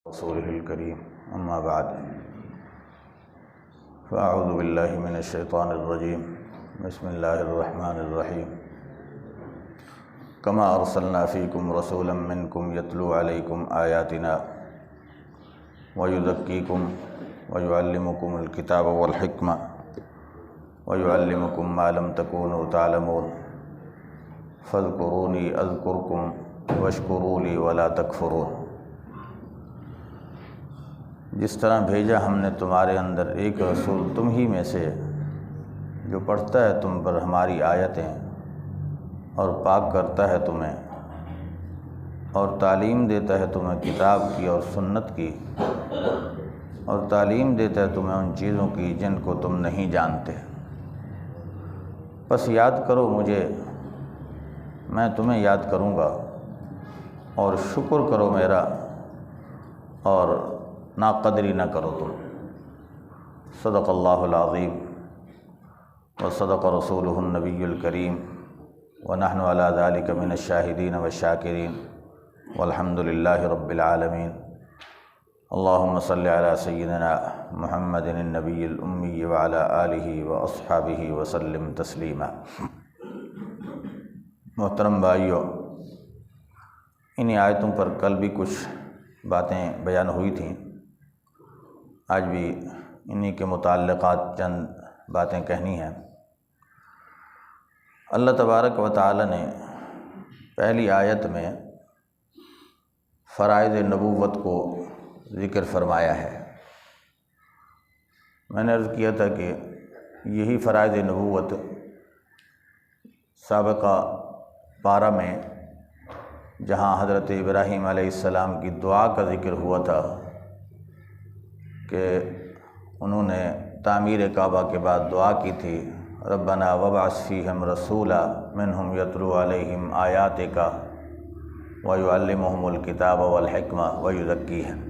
رسوله الكريم أما بعد فأعوذ بالله من الشيطان الرجيم بسم الله الرحمن الرحيم كما أرسلنا فيكم رسولا منكم يتلو عليكم آياتنا ويزكيكم ويعلمكم الكتاب والحكمة ويعلمكم ما لم تكونوا تعلمون فاذكروني أذكركم واشكروا لي ولا تكفرون۔ جس طرح بھیجا ہم نے تمہارے اندر ایک رسول تم ہی میں سے، جو پڑھتا ہے تم پر ہماری آیتیں اور پاک کرتا ہے تمہیں اور تعلیم دیتا ہے تمہیں کتاب کی اور سنت کی، اور تعلیم دیتا ہے تمہیں ان چیزوں کی جن کو تم نہیں جانتے۔ بس یاد کرو مجھے، میں تمہیں یاد کروں گا، اور شکر کرو میرا اور ناقدری نہ کرو تم۔ صدق اللہ العظیم وصدق رسولہ النبی الکریم ونحن علی ذلک من الشاہدین والشاکرین والحمد للہ رب العالمین۔ اللہم صلی علی سیدنا محمد النبی الامی وعلی آلہ واصحابہ وسلم تسلیما۔ محترم بھائیو، انہی آیتوں پر کل بھی کچھ باتیں بیان ہوئی تھیں، آج بھی انہی کے متعلقات چند باتیں کہنی ہیں۔ اللہ تبارک و تعالی نے پہلی آیت میں فرائض نبوت کو ذکر فرمایا ہے۔ میں نے عرض کیا تھا کہ یہی فرائض نبوت سابقہ پارہ میں جہاں حضرت ابراہیم علیہ السلام کی دعا کا ذکر ہوا تھا کہ انہوں نے تعمیر کعبہ کے بعد دعا کی تھی، ربنا وابعث فیہم رسولا منہم یتلو علیہم آیاتک ویعلمہم الکتاب والحکمہ ویزکیہم۔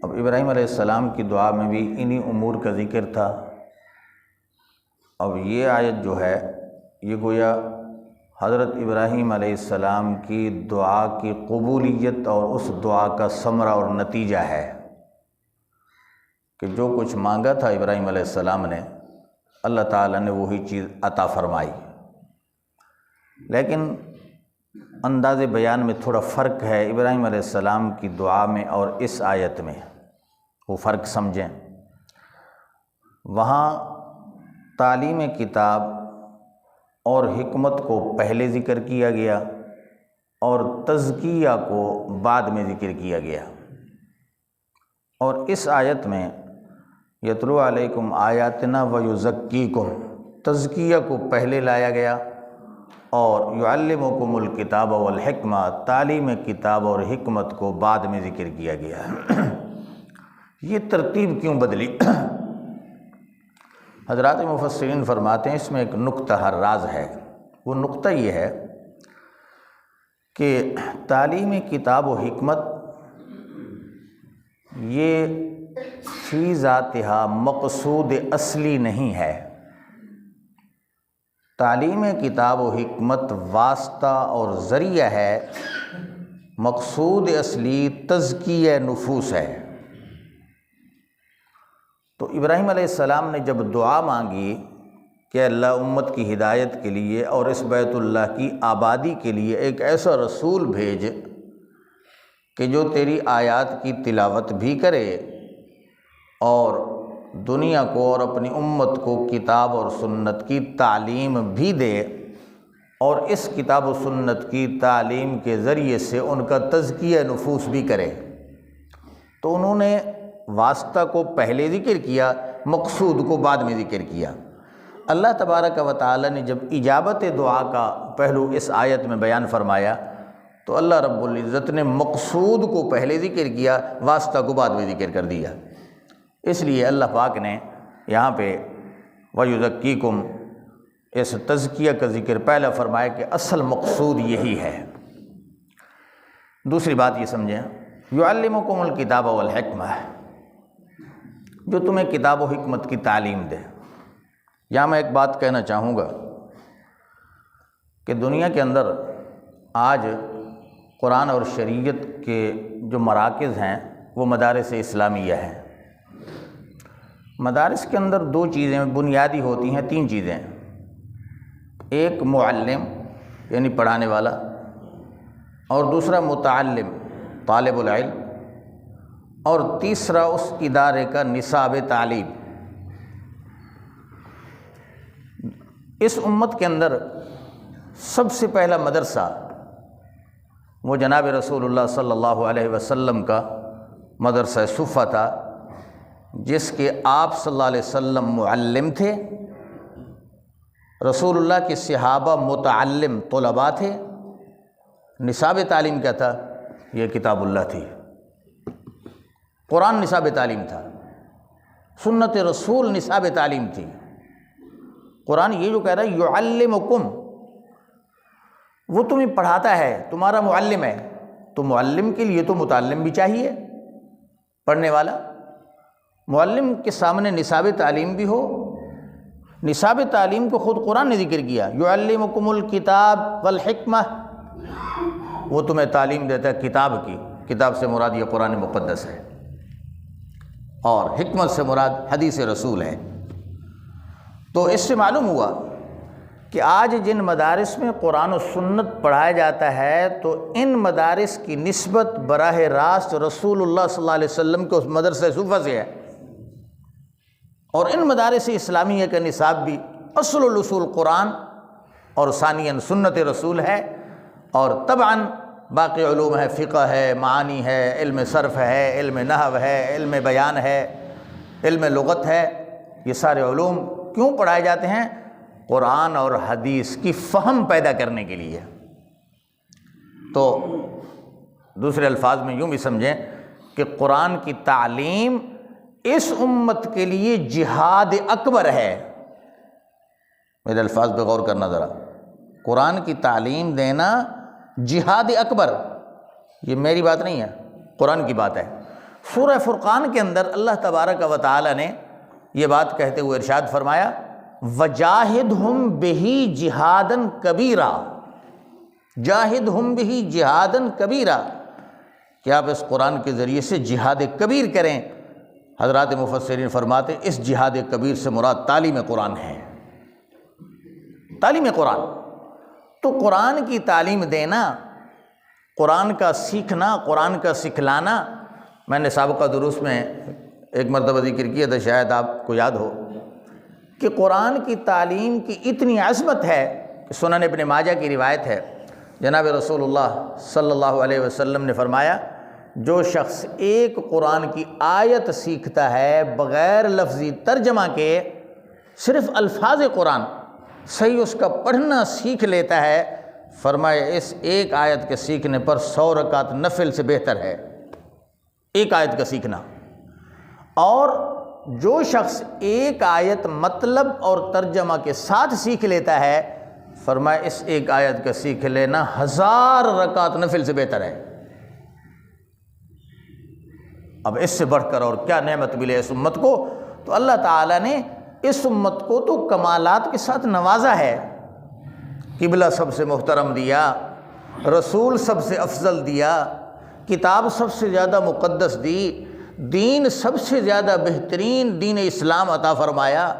اب ابراہیم علیہ السلام کی دعا میں بھی انہی امور کا ذکر تھا۔ اب یہ آیت جو ہے یہ گویا حضرت ابراہیم علیہ السلام کی دعا کی قبولیت اور اس دعا کا ثمرہ اور نتیجہ ہے کہ جو کچھ مانگا تھا ابراہیم علیہ السلام نے، اللہ تعالیٰ نے وہی چیز عطا فرمائی۔ لیکن انداز بیان میں تھوڑا فرق ہے ابراہیم علیہ السلام کی دعا میں اور اس آیت میں، وہ فرق سمجھیں۔ وہاں تعلیم کتاب اور حکمت کو پہلے ذکر کیا گیا اور تزکیہ کو بعد میں ذکر کیا گیا، اور اس آیت میں یتلو علیکم آیاتنا ویزکیکم، تزکیہ کو پہلے لایا گیا اور یعلمکم الکتاب والحکمہ، تعلیم کتاب اور حکمت کو بعد میں ذکر کیا گیا۔ یہ ترتیب کیوں بدلی؟ حضرات مفسرین فرماتے ہیں اس میں ایک نقطہ حراز ہے۔ وہ نقطہ یہ ہے کہ تعلیم کتاب و حکمت یہ فی ذاتہا مقصود اصلی نہیں ہے۔ تعلیم کتاب و حکمت واسطہ اور ذریعہ ہے، مقصود اصلی تزکیہ نفوس ہے۔ تو ابراہیم علیہ السلام نے جب دعا مانگی کہ اللہ امت کی ہدایت کے لیے اور اس بیت اللہ کی آبادی کے لیے ایک ایسا رسول بھیج کہ جو تیری آیات کی تلاوت بھی کرے اور دنیا کو اور اپنی امت کو کتاب اور سنت کی تعلیم بھی دے، اور اس کتاب و سنت کی تعلیم کے ذریعے سے ان کا تزکیہ نفوس بھی کرے، تو انہوں نے واسطہ کو پہلے ذکر کیا، مقصود کو بعد میں ذکر کیا۔ اللہ تبارک و تعالی نے جب اجابت دعا کا پہلو اس آیت میں بیان فرمایا تو اللہ رب العزت نے مقصود کو پہلے ذکر کیا، واسطہ کو بعد میں ذکر کر دیا۔ اس لیے اللہ پاک نے یہاں پہ وَيُزَكِّيكُمْ اس تزکیہ کا ذکر پہلا فرمایا کہ اصل مقصود یہی ہے۔ دوسری بات یہ سمجھیں، يُعَلِّمُكُمُ الْكِتَابَ وَالْحِكْمَةَ، جو تمہیں کتاب و حکمت کی تعلیم دے۔ یہاں میں ایک بات کہنا چاہوں گا کہ دنیا کے اندر آج قرآن اور شریعت کے جو مراکز ہیں وہ مدارس اسلامیہ ہیں۔ مدارس کے اندر دو چیزیں بنیادی ہوتی ہیں، تین چیزیں، ایک معلم یعنی پڑھانے والا، اور دوسرا متعلم طالب العلم، اور تیسرا اس ادارے کا نصاب تعلیم۔ اس امت کے اندر سب سے پہلا مدرسہ وہ جناب رسول اللہ صلی اللہ علیہ وسلم کا مدرسہ صفہ تھا، جس کے آپ صلی اللہ علیہ وسلم معلم تھے، رسول اللہ کے صحابہ متعلم طلباء تھے۔ نصاب تعلیم کیا تھا؟ یہ کتاب اللہ تھی، قرآن نصاب تعلیم تھا، سنت رسول نصاب تعلیم تھی۔ قرآن یہ جو کہہ رہا ہے یعلمکم، وہ تمہیں پڑھاتا ہے، تمہارا معلم ہے، تو معلم کے لیے تو متعلم بھی چاہیے، پڑھنے والا۔ معلم کے سامنے نصاب تعلیم بھی ہو۔ نصاب تعلیم کو خود قرآن نے ذکر کیا، یعلمکم الکتاب والحکمہ، وہ تمہیں تعلیم دیتا ہے کتاب کی، کتاب سے مراد یہ قرآن مقدس ہے، اور حکمت سے مراد حدیث رسول ہے۔ تو اس سے معلوم ہوا کہ آج جن مدارس میں قرآن و سنت پڑھایا جاتا ہے تو ان مدارس کی نسبت براہ راست رسول اللہ صلی اللہ علیہ وسلم کے اس مدرسہ صفہ سے ہے، اور ان مدارس اسلامیہ کا نصاب بھی اصل الاصول قرآن اور ثانیاً سنت رسول ہے، اور طبعاً باقی علوم ہے، فقہ ہے، معانی ہے، علم صرف ہے، علم نحو ہے، علم بیان ہے، علم لغت ہے۔ یہ سارے علوم کیوں پڑھائے جاتے ہیں؟ قرآن اور حدیث کی فہم پیدا کرنے کے لیے۔ تو دوسرے الفاظ میں یوں بھی سمجھیں کہ قرآن کی تعلیم اس امت کے لیے جہاد اکبر ہے۔ میرے الفاظ پہ غور کرنا ذرا، قرآن کی تعلیم دینا جہاد اکبر، یہ میری بات نہیں ہے، قرآن کی بات ہے۔ سورہ فرقان کے اندر اللہ تبارک و تعالی نے یہ بات کہتے ہوئے ارشاد فرمایا وَجَاهِدْهُمْ بِهِ جِهَادًا كَبِيرًا، جاہدہم بِهِ جہادًا کبیرا، کہ آپ اس قرآن کے ذریعے سے جہاد کبیر کریں۔ حضرات مفسرین فرماتے اس جہاد کبیر سے مراد تعلیم قرآن ہے، تعلیم قرآن۔ تو قرآن کی تعلیم دینا، قرآن کا سیکھنا، قرآن کا سکھلانا، میں نے سابقہ دروس میں ایک مرتبہ ذکر کیا تھا، شاید آپ کو یاد ہو کہ قرآن کی تعلیم کی اتنی عظمت ہے کہ سنن ابن ماجہ کی روایت ہے، جناب رسول اللہ صلی اللہ علیہ وسلم نے فرمایا جو شخص ایک قرآن کی آیت سیکھتا ہے بغیر لفظی ترجمہ کے، صرف الفاظ قرآن صحیح اس کا پڑھنا سیکھ لیتا ہے، فرمایا اس ایک آیت کے سیکھنے پر 100 رکعت نفل سے بہتر ہے، ایک آیت کا سیکھنا۔ اور جو شخص ایک آیت مطلب اور ترجمہ کے ساتھ سیکھ لیتا ہے، فرمایا اس ایک آیت کا سیکھ لینا 1000 رکعت نفل سے بہتر ہے۔ اب اس سے بڑھ کر اور کیا نعمت ملے اس امت کو؟ تو اللہ تعالیٰ نے اس امت کو تو کمالات کے ساتھ نوازا ہے، قبلہ سب سے محترم دیا، رسول سب سے افضل دیا، کتاب سب سے زیادہ مقدس دی، دین سب سے زیادہ بہترین دین اسلام عطا فرمایا۔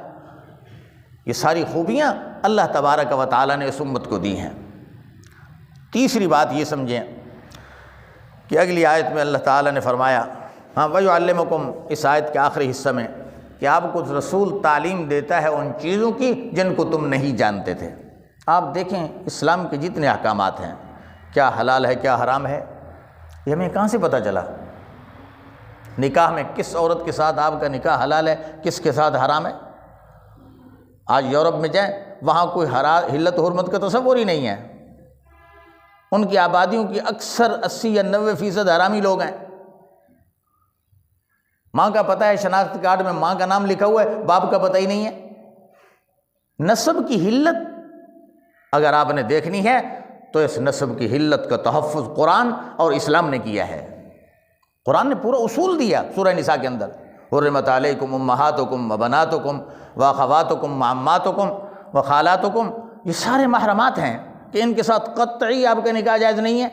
یہ ساری خوبیاں اللہ تبارک و تعالیٰ نے اس امت کو دی ہیں۔ تیسری بات یہ سمجھیں کہ اگلی آیت میں اللہ تعالیٰ نے فرمایا وَيُعَلِّمُكُمْ، اس آیت کے آخری حصہ میں، کہ آپ کو رسول تعلیم دیتا ہے ان چیزوں کی جن کو تم نہیں جانتے تھے۔ آپ دیکھیں اسلام کے جتنے احکامات ہیں، کیا حلال ہے کیا حرام ہے، یہ ہمیں کہاں سے پتہ چلا؟ نکاح میں کس عورت کے ساتھ آپ کا نکاح حلال ہے، کس کے ساتھ حرام ہے؟ آج یورپ میں جائیں، وہاں کوئی حلت و حرمت کا تصور ہی نہیں ہے۔ ان کی آبادیوں کی اکثر 80 یا 90% حرامی لوگ ہیں۔ ماں کا پتہ ہے، شناخت کارڈ میں ماں کا نام لکھا ہوا ہے، باپ کا پتہ ہی نہیں ہے۔ نسب کی حلت اگر آپ نے دیکھنی ہے تو اس نسب کی حلت کا تحفظ قرآن اور اسلام نے کیا ہے۔ قرآن نے پورا اصول دیا سورہ نساء کے اندر، حرمت علیکم امہاتکم وبناتکم واخواتکم وعماتکم وخالاتکم، یہ سارے محرمات ہیں کہ ان کے ساتھ قطعی آپ کا نکاح جائز نہیں ہے۔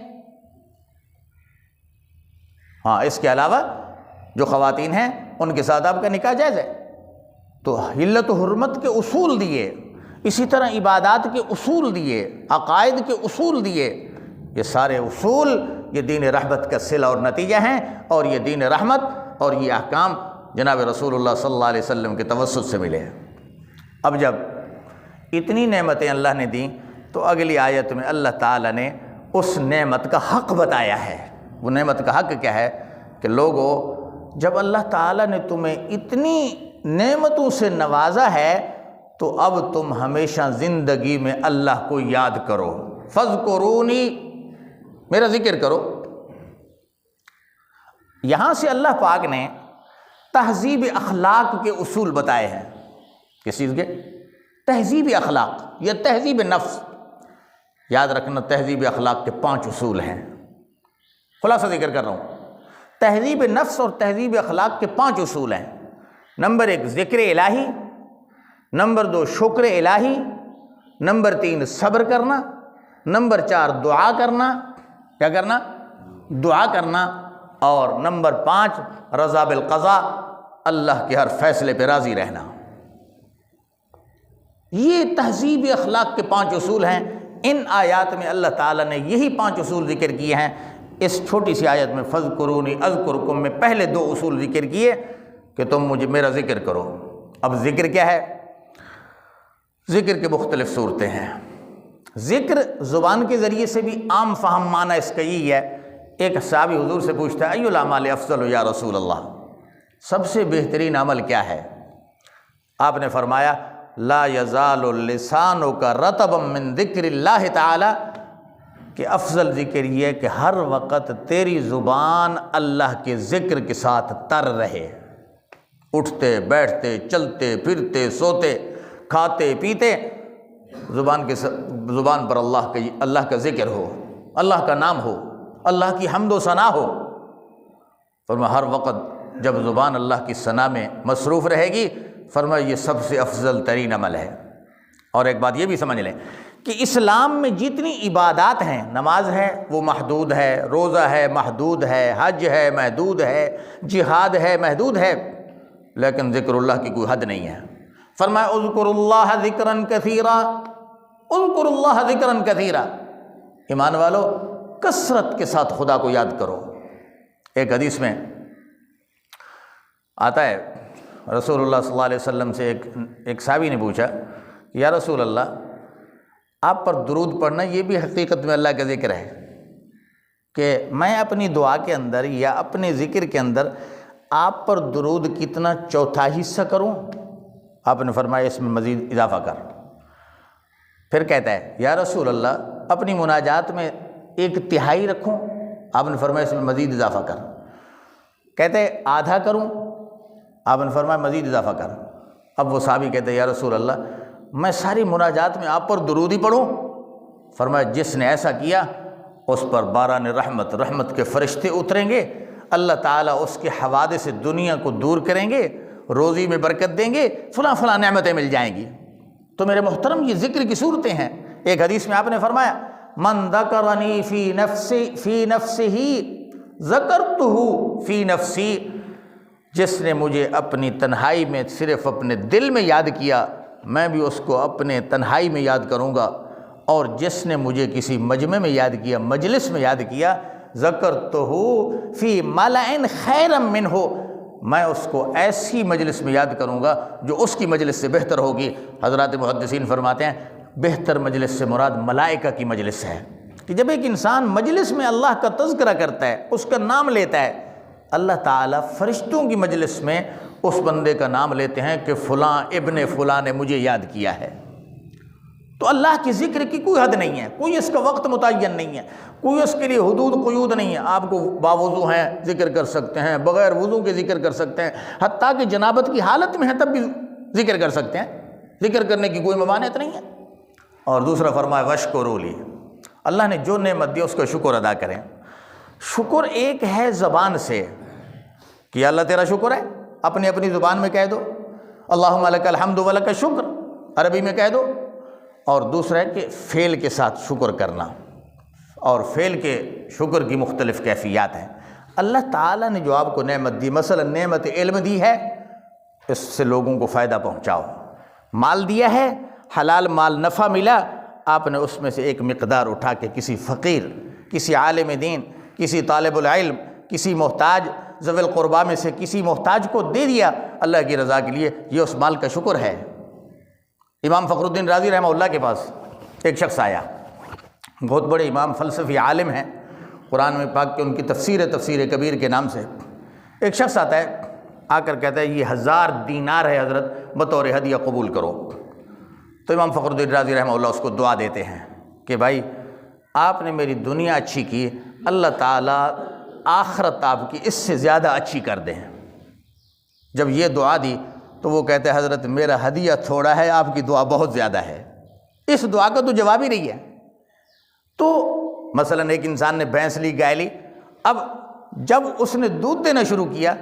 ہاں اس کے علاوہ جو خواتین ہیں ان کے ساتھ آپ کا نکاح جائز ہے۔ تو حلت و حرمت کے اصول دیے، اسی طرح عبادات کے اصول دیے، عقائد کے اصول دیے، یہ سارے اصول یہ دین رحمت کا صلہ اور نتیجہ ہیں، اور یہ دین رحمت اور یہ احکام جناب رسول اللہ صلی اللہ علیہ وسلم کے توسط سے ملے ہیں۔ اب جب اتنی نعمتیں اللہ نے دیں تو اگلی آیت میں اللہ تعالیٰ نے اس نعمت کا حق بتایا ہے۔ وہ نعمت کا حق کیا ہے کہ لوگو، جب اللہ تعالیٰ نے تمہیں اتنی نعمتوں سے نوازا ہے تو اب تم ہمیشہ زندگی میں اللہ کو یاد کرو، فاذکرونی، میرا ذکر کرو۔ یہاں سے اللہ پاک نے تہذیب اخلاق کے اصول بتائے ہیں۔ کس چیز کے؟ تہذیب اخلاق یا تہذیب نفس۔ یاد رکھنا تہذیب اخلاق کے 5 اصول ہیں، خلاصہ ذکر کر رہا ہوں۔ تہذیب نفس اور تہذیب اخلاق کے 5 اصول ہیں۔ نمبر 1 ذکر الہی، نمبر 2 شکر الہی، نمبر 3 صبر کرنا، نمبر 4 دعا کرنا، کیا کرنا؟ دعا کرنا، اور نمبر 5 رضا بالقضاء، اللہ کے ہر فیصلے پہ راضی رہنا۔ یہ تہذیب اخلاق کے 5 اصول ہیں۔ ان آیات میں اللہ تعالیٰ نے یہی 5 اصول ذکر کیے ہیں۔ اس چھوٹی سی آیت میں فاذکرونی اذکرکم میں پہلے 2 اصول ذکر کیے کہ تم مجھے میرا ذکر کرو۔ اب ذکر کیا ہے؟ ذکر کے مختلف صورتیں ہیں۔ ذکر زبان کے ذریعے سے بھی عام فہم معنی اس کا یہی ہے۔ ایک صحابی حضور سے پوچھتا ہے ای الاعمال افضل یا رسول اللہ، سب سے بہترین عمل کیا ہے؟ آپ نے فرمایا لا یزال لسانک رطبا من ذکر اللہ تعالی، کہ افضل ذکر یہ کہ ہر وقت تیری زبان اللہ کے ذکر کے ساتھ تر رہے، اٹھتے بیٹھتے چلتے پھرتے سوتے کھاتے پیتے زبان پر اللہ کا ذکر ہو، اللہ کا نام ہو، اللہ کی حمد و ثنا ہو۔ فرمایا ہر وقت جب زبان اللہ کی ثنا میں مصروف رہے گی، فرمایا یہ سب سے افضل ترین عمل ہے۔ اور ایک بات یہ بھی سمجھ لیں کہ اسلام میں جتنی عبادات ہیں، نماز ہے وہ محدود ہے، روزہ ہے محدود ہے، حج ہے محدود ہے، جہاد ہے محدود ہے، لیکن ذکر اللہ کی کوئی حد نہیں ہے۔ فرمایا اذکر اللہ ذکرا کثیرا، اذکر اللہ ذکرا کثیرا، ایمان والو کثرت کے ساتھ خدا کو یاد کرو۔ ایک حدیث میں آتا ہے رسول اللہ صلی اللہ علیہ وسلم سے ایک صحابی نے پوچھا یا رسول اللہ، آپ پر درود پڑھنا یہ بھی حقیقت میں اللہ کا ذکر ہے کہ میں اپنی دعا کے اندر یا اپنے ذکر کے اندر آپ پر درود کتنا چوتھا حصہ کروں؟ آپ نے فرمایا اس میں مزید اضافہ کر۔ پھر کہتا ہے یا رسول اللہ اپنی مناجات میں 1/3 رکھوں؟ آپ نے فرمایا اس میں مزید اضافہ کر۔ کہتے ہیں آدھا کروں؟ آپ نے فرمایا مزید اضافہ کر۔ اب وہ صحابی کہتے ہیں یا رسول اللہ میں ساری مناجات میں آپ پر درود ہی پڑھوں؟ فرمایا جس نے ایسا کیا اس پر باران رحمت کے فرشتے اتریں گے، اللہ تعالیٰ اس کے حوادث دنیا کو دور کریں گے، روزی میں برکت دیں گے، فلاں فلاں نعمتیں مل جائیں گی۔ تو میرے محترم یہ ذکر کی صورتیں ہیں۔ ایک حدیث میں آپ نے فرمایا من ذکرنی فی نفسہ ذکرتہ فی نفسی، جس نے مجھے اپنی تنہائی میں صرف اپنے دل میں یاد کیا میں بھی اس کو اپنے تنہائی میں یاد کروں گا، اور جس نے مجھے کسی مجمع میں یاد کیا، مجلس میں یاد کیا، ذکرتہ فی ملأ خیرا منہ، میں اس کو ایسی مجلس میں یاد کروں گا جو اس کی مجلس سے بہتر ہوگی۔ حضرات محدثین فرماتے ہیں بہتر مجلس سے مراد ملائکہ کی مجلس ہے، کہ جب ایک انسان مجلس میں اللہ کا تذکرہ کرتا ہے، اس کا نام لیتا ہے، اللہ تعالیٰ فرشتوں کی مجلس میں اس بندے کا نام لیتے ہیں کہ فلاں ابن فلاں نے مجھے یاد کیا ہے۔ تو اللہ کے ذکر کی کوئی حد نہیں ہے، کوئی اس کا وقت متعین نہیں ہے، کوئی اس کے لیے حدود قیود نہیں ہے۔ آپ کو باوضو ہیں ذکر کر سکتے ہیں، بغیر وضو کے ذکر کر سکتے ہیں، حتیٰ کہ جنابت کی حالت میں ہے تب بھی ذکر کر سکتے ہیں، ذکر کرنے کی کوئی ممانعت نہیں ہے۔ اور دوسرا فرمایا واشکروا لی، اللہ نے جو نعمت دی اس کا شکر ادا کریں۔ شکر ایک ہے زبان سے کہ اللہ تیرا شکر ہے، اپنی اپنی زبان میں کہہ دو اللہم لک الحمد ولک الشکر، عربی میں کہہ دو۔ اور دوسرا ہے کہ فعل کے ساتھ شکر کرنا، اور فعل کے شکر کی مختلف کیفیات ہیں۔ اللہ تعالیٰ نے جو آپ کو نعمت دی، مثلا نعمت علم دی ہے، اس سے لوگوں کو فائدہ پہنچاؤ۔ مال دیا ہے، حلال مال نفع ملا، آپ نے اس میں سے ایک مقدار اٹھا کے کسی فقیر، کسی عالم دین، کسی طالب العلم، کسی محتاج ذوی القربا میں سے کسی محتاج کو دے دیا اللہ کی رضا کے لیے، یہ اس مال کا شکر ہے۔ امام فخر الدین رازی رحمہ اللہ کے پاس ایک شخص آیا، بہت بڑے امام فلسفی عالم ہیں، قرآن میں پاک کے ان کی تفسیر کبیر کے نام سے۔ ایک شخص آتا ہے، آ کر کہتا ہے یہ 1000 دینار ہے حضرت، بطور ہدیہ قبول کرو۔ تو امام فخر الدین رازی رحمہ اللہ اس کو دعا دیتے ہیں کہ بھائی آپ نے میری دنیا اچھی کی، اللہ تعالیٰ آخرت آپ کی اس سے زیادہ اچھی کر دیں۔ جب یہ دعا دی تو وہ کہتے ہیں حضرت میرا ہدیہ تھوڑا ہے، آپ کی دعا بہت زیادہ ہے، اس دعا کا تو جواب ہی نہیں ہے۔ تو مثلا ایک انسان نے بھینس لی، گائے لی، اب جب اس نے دودھ دینا شروع کیا،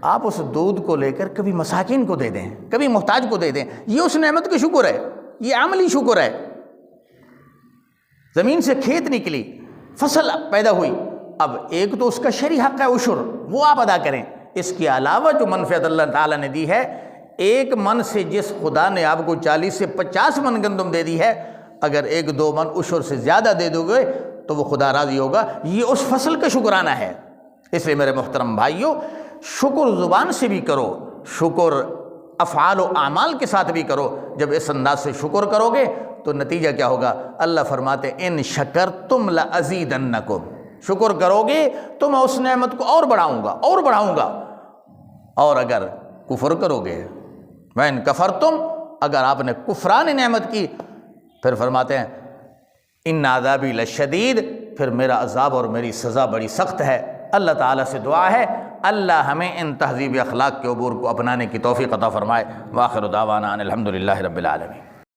آپ اس دودھ کو لے کر کبھی مساکین کو دے دیں، کبھی محتاج کو دے دیں، یہ اس نعمت کا شکر ہے، یہ عملی شکر ہے۔ زمین سے کھیت نکلی، فصل پیدا ہوئی، اب ایک تو اس کا شرعی حق ہے عشر، وہ آپ ادا کریں، اس کے علاوہ جو منفعت اللہ تعالیٰ نے دی ہے، ایک من سے جس خدا نے آپ کو 40 سے 50 من گندم دے دی ہے، اگر 1-2 من عشر سے زیادہ دے دو گے تو وہ خدا راضی ہوگا، یہ اس فصل کا شکرانہ ہے۔ اس لیے میرے محترم بھائیوں، شکر زبان سے بھی کرو، شکر افعال و اعمال کے ساتھ بھی کرو۔ جب اس انداز سے شکر کرو گے تو نتیجہ کیا ہوگا؟ اللہ فرماتے ان شکرتم لازیدنکم، شکر کرو گے تو میں اس نعمت کو اور بڑھاؤں گا، اور اگر کفر کرو گے، وَإِن کفرتم، اگر آپ نے کفران نعمت کی، پھر فرماتے ہیں ان عذابی لشدید، پھر میرا عذاب اور میری سزا بڑی سخت ہے۔ اللہ تعالیٰ سے دعا ہے اللہ ہمیں ان تہذیب اخلاق کے عبور کو اپنانے کی توفیق عطا فرمائے۔ وآخر دعوانا ان الحمد للہ رب العالمین۔